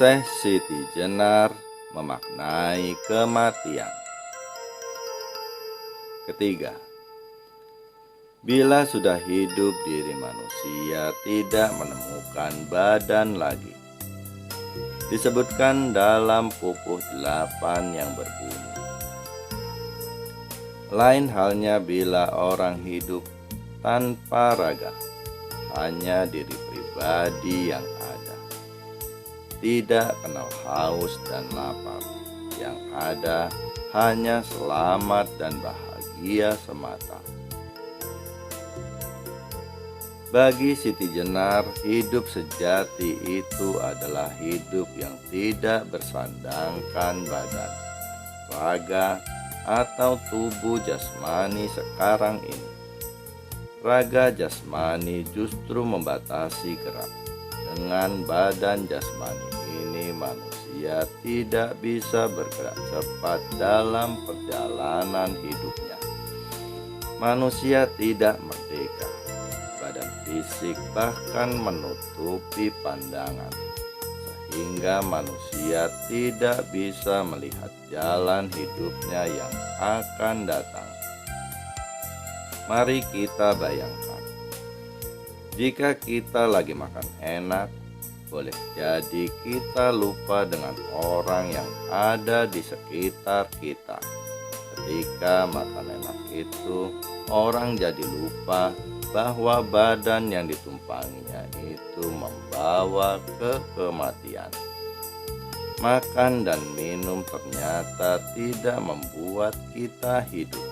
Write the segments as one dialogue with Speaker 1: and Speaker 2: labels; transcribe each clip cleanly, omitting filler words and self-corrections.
Speaker 1: Syekh Siti Jenar memaknai kematian. Ketiga, bila sudah hidup diri manusia tidak menemukan badan lagi. Disebutkan dalam Pupuh 8 yang berbunyi, lain halnya bila orang hidup tanpa raga, hanya diri pribadi yang ada. Tidak kenal haus dan lapar, yang ada hanya selamat dan bahagia semata. Bagi Siti Jenar, hidup sejati itu adalah hidup yang tidak bersandangkan badan, raga, atau tubuh jasmani sekarang ini. Raga jasmani justru membatasi gerak. Dengan badan jasmani ini, manusia tidak bisa bergerak cepat dalam perjalanan hidupnya. Manusia tidak merdeka. Badan fisik bahkan menutupi pandangan, sehingga manusia tidak bisa melihat jalan hidupnya yang akan datang. Mari kita bayangkan, jika kita lagi makan enak, boleh jadi kita lupa dengan orang yang ada di sekitar kita. Ketika makan enak itu, orang jadi lupa bahwa badan yang ditumpanginya itu membawa ke kematian. Makan dan minum ternyata tidak membuat kita hidup.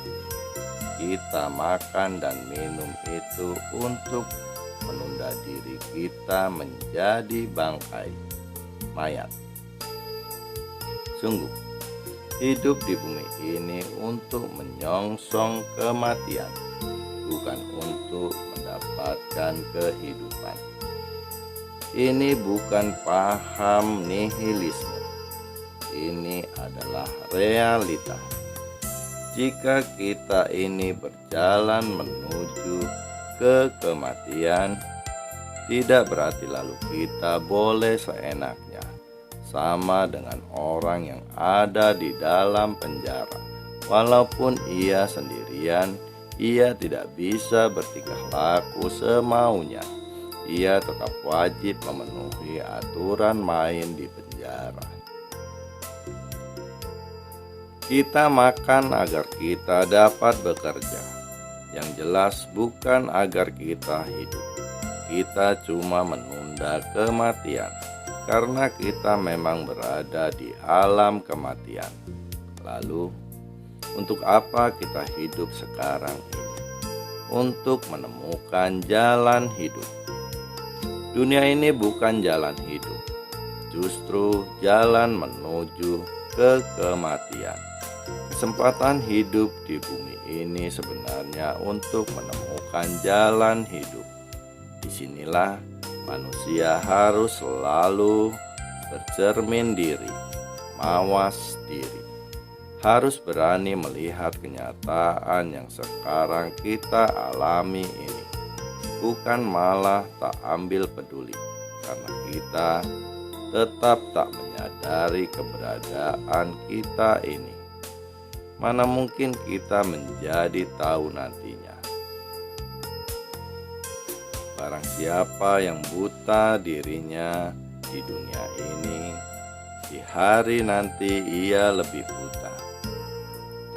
Speaker 1: Kita makan dan minum itu untuk menunda diri kita menjadi bangkai, mayat. Sungguh, hidup di bumi ini untuk menyongsong kematian, bukan untuk mendapatkan kehidupan. Ini bukan paham nihilisme. Ini adalah realita. Jika kita ini berjalan menuju ke kematian, tidak berarti lalu kita boleh seenaknya, sama dengan orang yang ada di dalam penjara. Walaupun ia sendirian, ia tidak bisa bertingkah laku semaunya. Ia tetap wajib memenuhi aturan main di penjara. Kita makan agar kita dapat bekerja. Yang jelas bukan agar kita hidup. Kita cuma menunda kematian karena kita memang berada di alam kematian. Lalu, untuk apa kita hidup sekarang ini? Untuk menemukan jalan hidup. Dunia ini bukan jalan hidup, justru jalan menuju ke kematian. Kesempatan hidup di bumi ini sebenarnya untuk menemukan jalan hidup. Disinilah manusia harus selalu bercermin diri, mawas diri. Harus berani melihat kenyataan yang sekarang kita alami ini. Bukan malah tak ambil peduli, karena kita tetap tak menyadari keberadaan kita ini. Mana mungkin kita menjadi tahu nantinya. Barang siapa yang buta dirinya di dunia ini, di hari nanti ia lebih buta,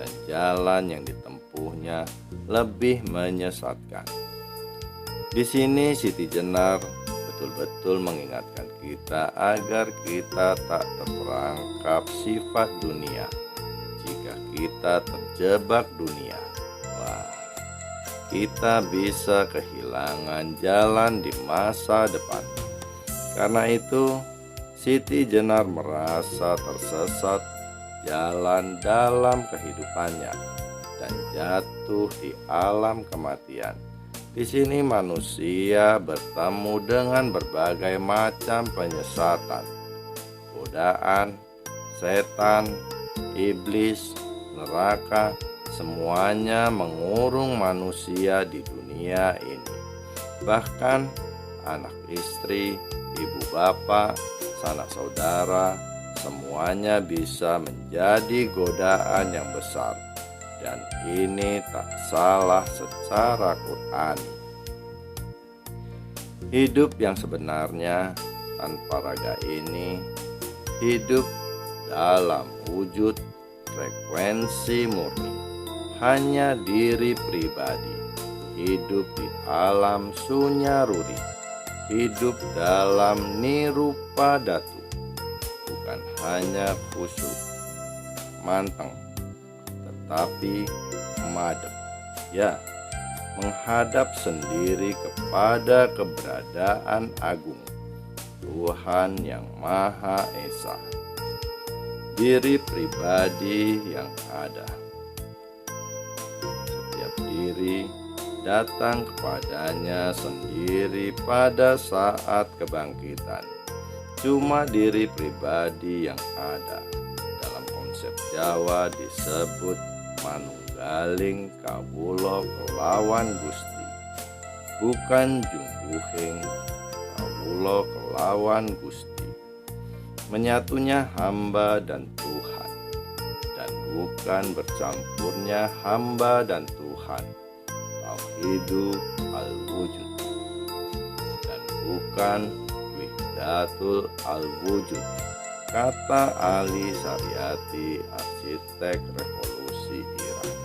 Speaker 1: dan jalan yang ditempuhnya lebih menyesatkan. Di sini Siti Jenar betul-betul mengingatkan kita agar kita tak terperangkap sifat dunia. Jika kita terjebak dunia, kita bisa kehilangan jalan di masa depan. Karena itu, Siti Jenar merasa tersesat jalan dalam kehidupannya dan jatuh di alam kematian. Di sini manusia bertemu dengan berbagai macam penyesatan, godaan, setan, iblis, neraka, semuanya mengurung manusia di dunia ini. Bahkan anak istri, ibu bapak, sanak saudara, semuanya bisa menjadi godaan yang besar. Dan ini tak salah secara Qur'ani. Hidup yang sebenarnya tanpa raga ini hidup dalam wujud frekuensi murni, hanya diri pribadi, hidup di alam sunyaruri, hidup dalam nirupadatu, bukan hanya khusyuk, manteng, tetapi madep, ya, menghadap sendiri kepada keberadaan agung Tuhan yang Maha Esa, diri pribadi yang ada. Setiap diri datang kepadanya sendiri pada saat kebangkitan. Cuma diri pribadi yang ada. Dalam konsep Jawa disebut manunggaling kawula kelawan Gusti, bukan jungguhing kawula kelawan Gusti. Menyatunya hamba dan Tuhan, dan bukan bercampurnya hamba dan Tuhan. Tauhidu al-wujud, dan bukan wihdatul al-wujud, kata Ali Saryati, arsitek revolusi Iran.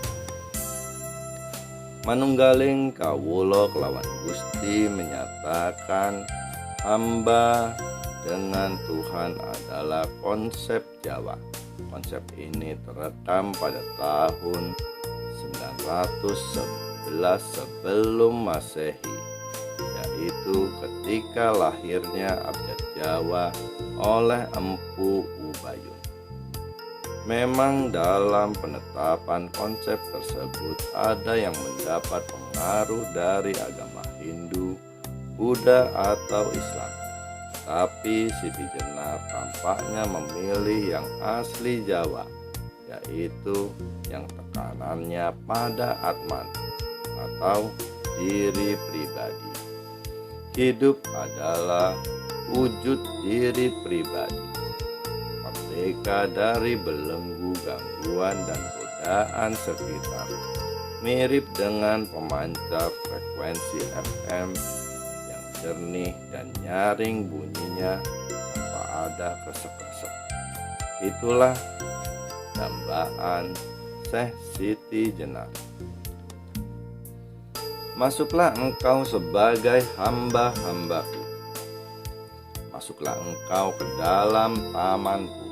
Speaker 1: Manunggaling kawula kelawan Gusti menyatakan hamba dengan Tuhan adalah konsep Jawa. Konsep ini terekam pada tahun 911 sebelum Masehi, yaitu ketika lahirnya abjad Jawa oleh Empu Ubayun. Memang dalam penetapan konsep tersebut ada yang mendapat pengaruh dari agama Hindu, Buddha atau Islam. Tapi Siti Jenar tampaknya memilih yang asli Jawa, yaitu yang tekanannya pada Atman atau diri pribadi. Hidup adalah wujud diri pribadi, merdeka dari belenggu gangguan dan godaan sekitar, mirip dengan pemancar frekuensi FM yang jernih dan nyaring bunyinya tanpa ada kresek-kresek. Itulah dambaan Syekh Siti Jenar. Masuklah engkau sebagai hamba-hambaku, masuklah engkau ke dalam tamanku.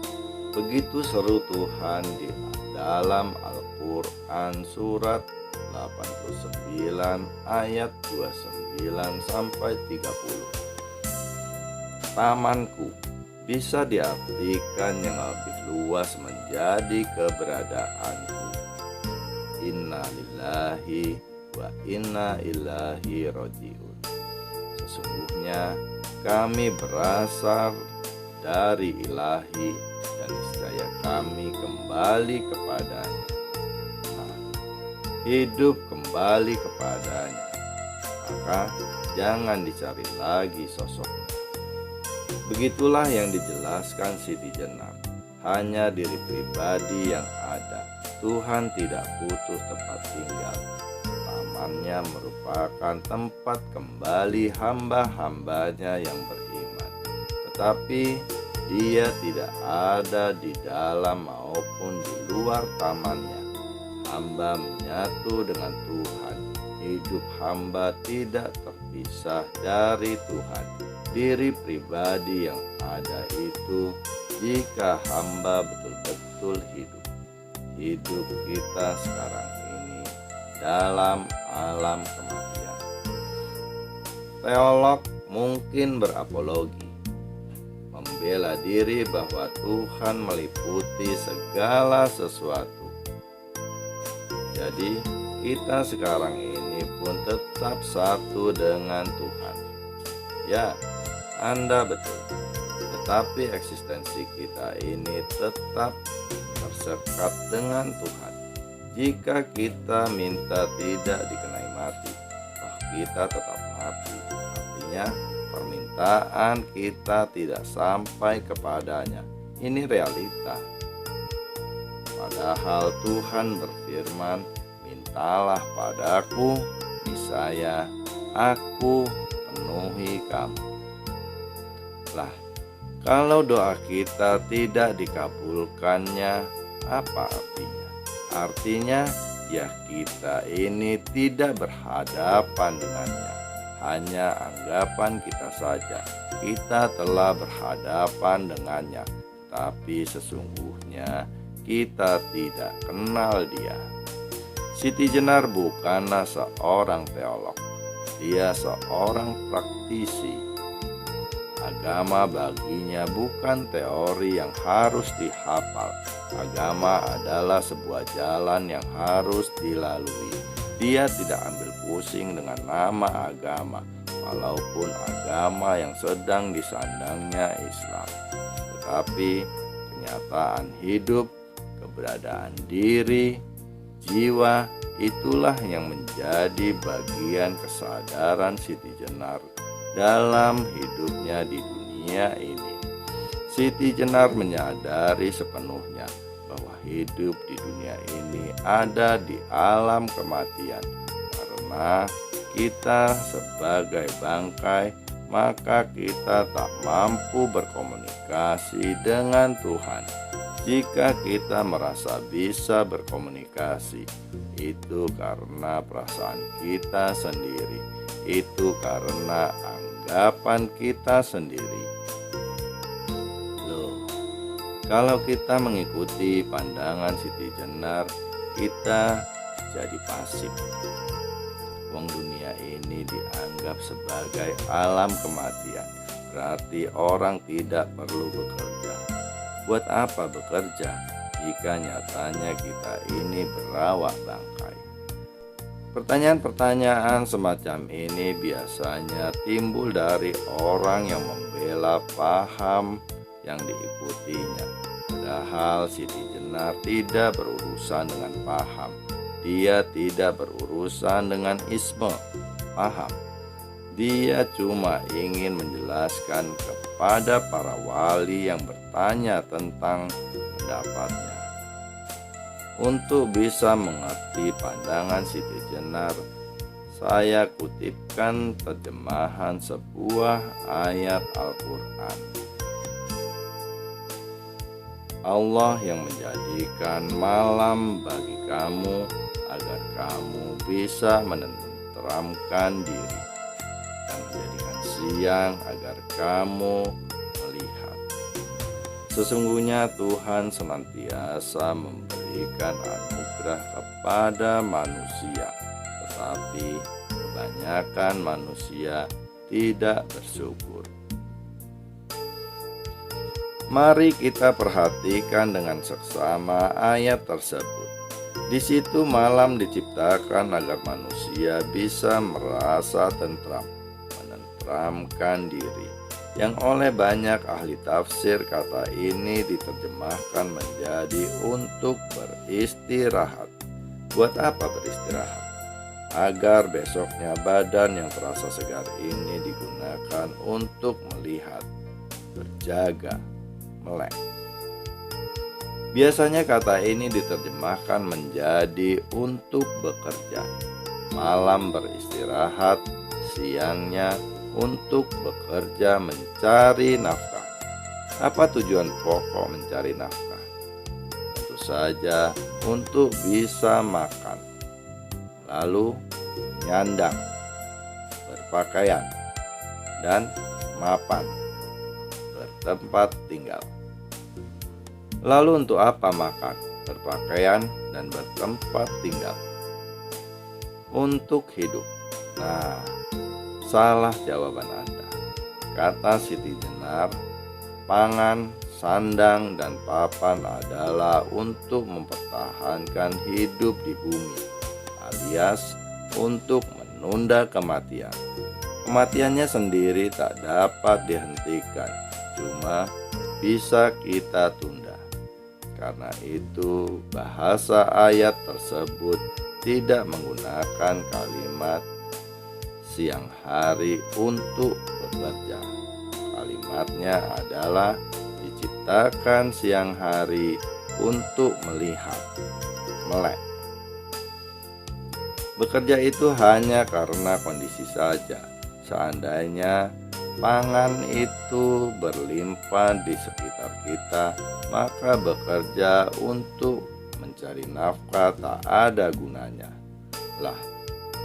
Speaker 1: Begitu seru Tuhan di dalam Al-Quran surat 89 ayat 29 sampai 30. Tamanku bisa diartikan yang lebih luas menjadi keberadaanku. Inna lillahi wa inna ilaihi rajiun. Sesungguhnya kami berasal dari ilahi dan niscaya kami kembali kepadanya. Nah, hidup kembali kepadanya, maka jangan dicari lagi sosoknya. Begitulah yang dijelaskan Siti Jenar. Hanya diri pribadi yang ada. Tuhan tidak butuh tempat tinggal. Tamannya merupakan tempat kembali hamba-hambanya yang beriman. Tetapi dia tidak ada di dalam maupun di luar tamannya. Hamba menyatu dengan Tuhan. Hidup hamba tidak terpisah dari Tuhan. Diri pribadi yang ada itu jika hamba betul-betul hidup kita sekarang ini dalam alam kematian. Teolog mungkin berapologi, membela diri bahwa Tuhan meliputi segala sesuatu. Jadi kita sekarang ini pun tetap satu dengan Tuhan. Ya, Anda betul. Tetapi eksistensi kita ini tetap tersekat dengan Tuhan. Jika kita minta tidak dikenai mati, toh kita tetap mati. Artinya permintaan permintaan kita tidak sampai kepadanya. Ini realita. Padahal Tuhan berfirman, "Mintalah padaku, niscaya aku penuhi kamu." Lah, kalau doa kita tidak dikabulkannya, apa artinya? Artinya, ya kita ini tidak berhadapan dengannya. Hanya anggapan kita saja, kita telah berhadapan dengannya. Tapi sesungguhnya kita tidak kenal dia. Siti Jenar bukanlah seorang teolog. Dia seorang praktisi. Agama baginya bukan teori yang harus dihafal. Agama adalah sebuah jalan yang harus dilalui. Dia tidak ambil pusing dengan nama agama, walaupun agama yang sedang disandangnya Islam. Tetapi kenyataan hidup, keberadaan diri, jiwa, itulah yang menjadi bagian kesadaran Siti Jenar dalam hidupnya di dunia ini. Siti Jenar menyadari sepenuhnya bahwa hidup di dunia ini ada di alam kematian. Karena kita sebagai bangkai, maka kita tak mampu berkomunikasi dengan Tuhan. Jika kita merasa bisa berkomunikasi, itu karena perasaan kita sendiri. Itu karena anggapan kita sendiri. Loh, kalau kita mengikuti pandangan Siti Jenar, kita jadi pasif. Wong dunia ini dianggap sebagai alam kematian, berarti orang tidak perlu bekerja. Buat apa bekerja jika nyatanya kita ini berawak bangkai? Pertanyaan-pertanyaan semacam ini biasanya timbul dari orang yang membela paham yang diikutinya. Padahal Siti Jenar tidak berurusan dengan paham. Dia tidak berurusan dengan isme, paham. Dia cuma ingin menjelaskan kepada para wali yang bertanya tentang pendapatnya. Untuk bisa mengerti pandangan Siti Jenar, saya kutipkan terjemahan sebuah ayat Al-Quran. Allah yang menjadikan malam bagi kamu agar kamu bisa menenteramkan diri, dan menjadikan siang agar kamu melihat. Sesungguhnya Tuhan senantiasa memberikan anugerah kepada manusia, tetapi kebanyakan manusia tidak bersyukur. Mari kita perhatikan dengan seksama ayat tersebut. Di situ malam diciptakan agar manusia bisa merasa tentram, menenteramkan diri. Yang oleh banyak ahli tafsir kata ini diterjemahkan menjadi untuk beristirahat. Buat apa beristirahat? Agar besoknya badan yang terasa segar ini digunakan untuk melihat, berjaga, melek. Biasanya kata ini diterjemahkan menjadi untuk bekerja. Malam beristirahat, siangnya untuk bekerja mencari nafkah. Apa tujuan pokok mencari nafkah? Tentu saja untuk bisa makan, lalu nyandang, berpakaian, dan mapan, bertempat tinggal. Lalu untuk apa makan, berpakaian, dan bertempat tinggal? Untuk hidup. Nah, salah jawaban Anda. Kata Siti Jenar, pangan, sandang, dan papan adalah untuk mempertahankan hidup di bumi, alias untuk menunda kematian. Kematiannya sendiri tak dapat dihentikan, cuma bisa kita tunda. Karena itu bahasa ayat tersebut tidak menggunakan kalimat siang hari untuk bekerja, kalimatnya adalah diciptakan siang hari untuk melihat, melek. Bekerja itu hanya karena kondisi saja. Seandainya pangan itu berlimpah di sekitar kita, maka bekerja untuk mencari nafkah tak ada gunanya. Lah,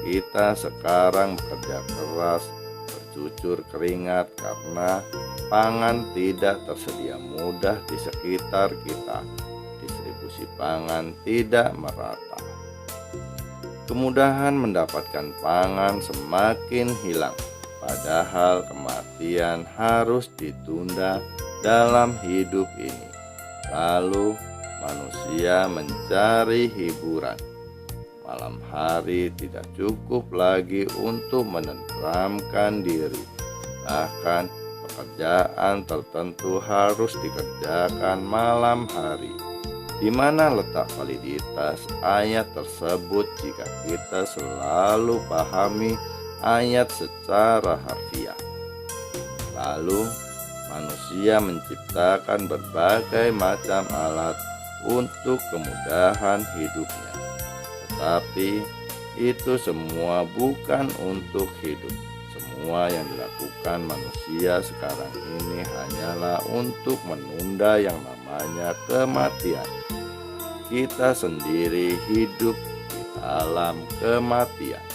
Speaker 1: kita sekarang bekerja keras, bercucur keringat karena pangan tidak tersedia mudah di sekitar kita. Distribusi pangan tidak merata. Kemudahan mendapatkan pangan semakin hilang, padahal kematian harus ditunda dalam hidup ini. Lalu manusia mencari hiburan. Malam hari tidak cukup lagi untuk menenteramkan diri. Bahkan pekerjaan tertentu harus dikerjakan malam hari. Di mana letak validitas ayat tersebut jika kita selalu pahami ayat secara harfiah? Lalu manusia menciptakan berbagai macam alat untuk kemudahan hidupnya. Tetapi itu semua bukan untuk hidup. Semua yang dilakukan manusia sekarang ini hanyalah untuk menunda yang namanya kematian. Kita sendiri hidup di dalam kematian.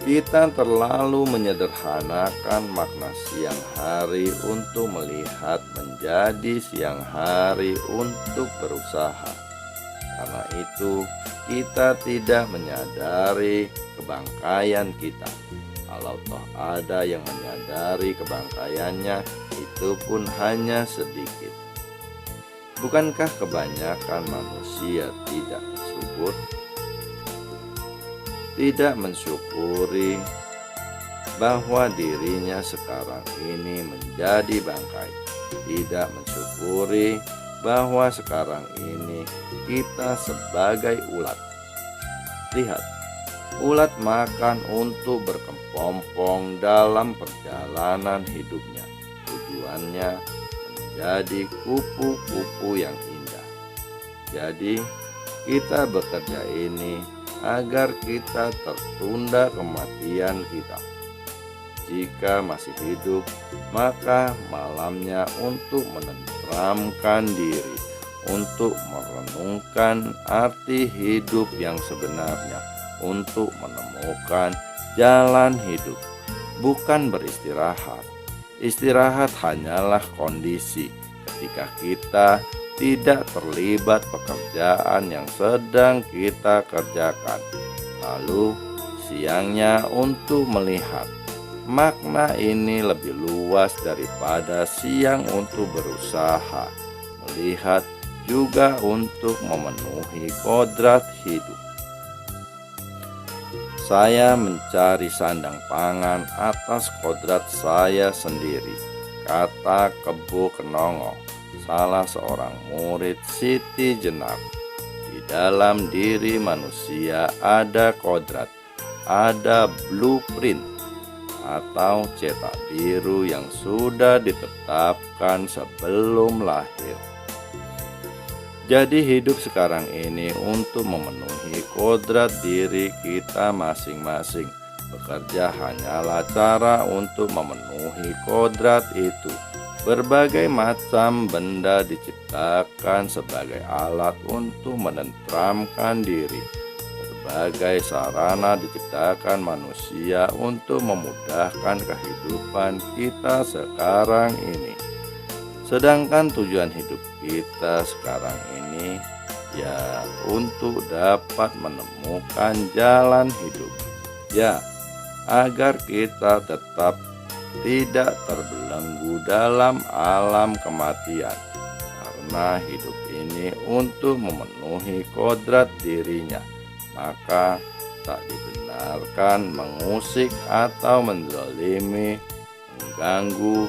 Speaker 1: Kita terlalu menyederhanakan makna siang hari untuk melihat menjadi siang hari untuk berusaha. Karena itu, kita tidak menyadari kebangkaian kita. Kalau toh ada yang menyadari kebangkaiannya, itu pun hanya sedikit. Bukankah kebanyakan manusia tidak bersyukur? Tidak mensyukuri bahwa dirinya sekarang ini menjadi bangkai. Tidak mensyukuri bahwa sekarang ini kita sebagai ulat. Lihat, ulat makan untuk berkepompong dalam perjalanan hidupnya. Tujuannya menjadi kupu-kupu yang indah. Jadi, kita bekerja ini agar kita tertunda kematian kita. Jika masih hidup, maka malamnya untuk menenteramkan diri, untuk merenungkan arti hidup yang sebenarnya, untuk menemukan jalan hidup, bukan beristirahat. Istirahat hanyalah kondisi ketika kita tidak terlibat pekerjaan yang sedang kita kerjakan. Lalu siangnya untuk melihat. Makna ini lebih luas daripada siang untuk berusaha. Melihat juga untuk memenuhi kodrat hidup. Saya mencari sandang pangan atas kodrat saya sendiri, kata Kebo Kenongo, salah seorang murid Siti Jenar. Di dalam diri manusia ada kodrat, ada blueprint atau cetak biru yang sudah ditetapkan sebelum lahir. Jadi hidup sekarang ini untuk memenuhi kodrat diri kita masing-masing. Bekerja hanyalah cara untuk memenuhi kodrat itu. Berbagai macam benda diciptakan sebagai alat untuk menenteramkan diri. Berbagai sarana diciptakan manusia untuk memudahkan kehidupan kita sekarang ini. Sedangkan tujuan hidup kita sekarang ini ya untuk dapat menemukan jalan hidup. Ya, agar kita tetap tidak terbelenggu dalam alam kematian. Karena hidup ini untuk memenuhi kodrat dirinya, maka tak dibenarkan mengusik atau menzalimi, mengganggu,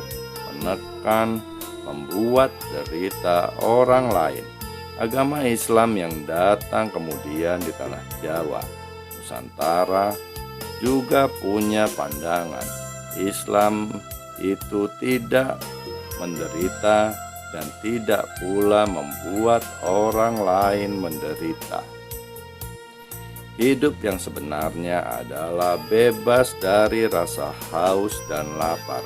Speaker 1: menekan, membuat derita orang lain. Agama Islam yang datang kemudian di tanah Jawa, Nusantara juga punya pandangan Islam itu tidak menderita dan tidak pula membuat orang lain menderita. Hidup yang sebenarnya adalah bebas dari rasa haus dan lapar.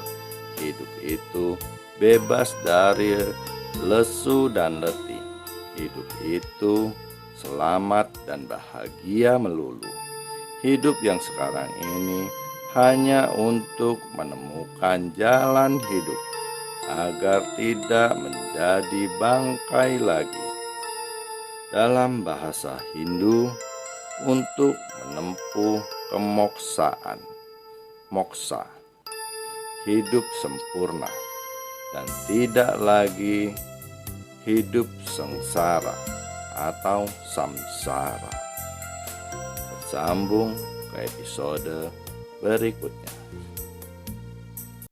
Speaker 1: Hidup itu bebas dari lesu dan letih. Hidup itu selamat dan bahagia melulu. Hidup yang sekarang ini hanya untuk menemukan jalan hidup agar tidak menjadi bangkai lagi. Dalam bahasa Hindu, untuk menempuh kemoksaan, moksa, hidup sempurna, dan tidak lagi hidup sengsara atau samsara. Bersambung ke episode berikutnya.